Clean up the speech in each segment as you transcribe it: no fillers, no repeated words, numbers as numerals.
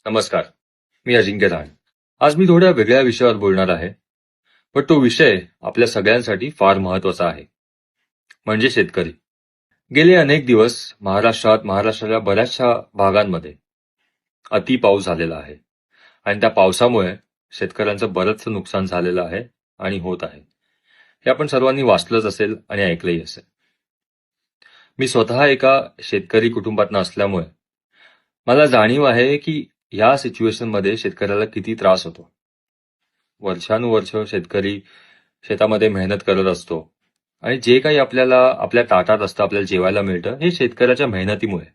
नमस्कार. मी अजिंक्य राहण. आज मी थोड्या वेगळ्या विषयावर बोलणार आहे, पण तो विषय आपल्या सगळ्यांसाठी फार महत्वाचा आहे, म्हणजे शेतकरी. गेले अनेक दिवस महाराष्ट्राच्या बऱ्याचशा भागांमध्ये अति पाऊस झालेला आहे आणि त्या पावसामुळे शेतकऱ्यांचं बरंचसं नुकसान झालेलं आहे आणि होत आहे. हे आपण सर्वांनी वाचलंच असेल आणि ऐकलंही असेल. मी स्वतः एका शेतकरी कुटुंबातनं असल्यामुळे मला जाणीव आहे की या सिच्युएशनमध्ये शेतकऱ्याला किती त्रास होतो. वर्षानुवर्ष शेतकरी शेतामध्ये मेहनत करत असतो आणि जे काही आपल्याला आपल्या ताटात असतं, आपल्याला जेवायला मिळतं, हे शेतकऱ्याच्या मेहनतीमुळे.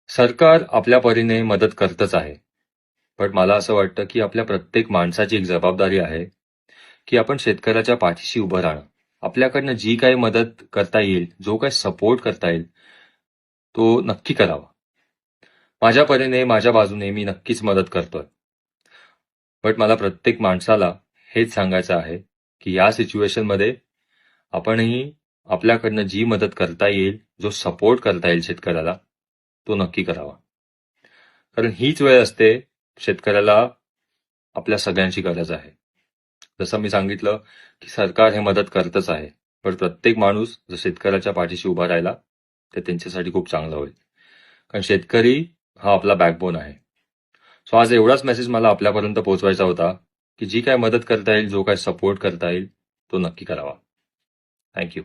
सरकार आपल्या परीने मदत करतच आहे, पण मला असं वाटतं की आपल्या प्रत्येक माणसाची एक जबाबदारी आहे की आपण शेतकऱ्याच्या पाठीशी उभं राहणं. आपल्याकडनं जी काही मदत करता येईल, जो काही सपोर्ट करता येईल, तो नक्की करावा. माझ्या परीने, माझ्या बाजूने मी नक्कीच मदत करतोय. बट मला प्रत्येक माणसाला हेच सांगायचं आहे की या सिच्युएशनमध्ये आपणही आपल्याकडनं जी मदत करता येईल, जो सपोर्ट करता येईल शेतकऱ्याला, तो नक्की करावा. कारण हीच वेळ असते शेतकऱ्याला आपल्या सगळ्यांची गरज आहे. जसं मी सांगितलं की सरकार हे मदत करतच आहे, पण प्रत्येक माणूस जर शेतकऱ्याच्या पाठीशी उभा राहिला तर त्यांच्यासाठी खूप चांगलं होईल. कारण शेतकरी हा आपला बॅकबोन आहे. सो आज एवढाच मेसेज मला आपल्यापर्यंत पोहोचवायचा होता की जी काय मदत करता येईल, जो काय सपोर्ट करता येईल, तो नक्की करावा. थँक्यू.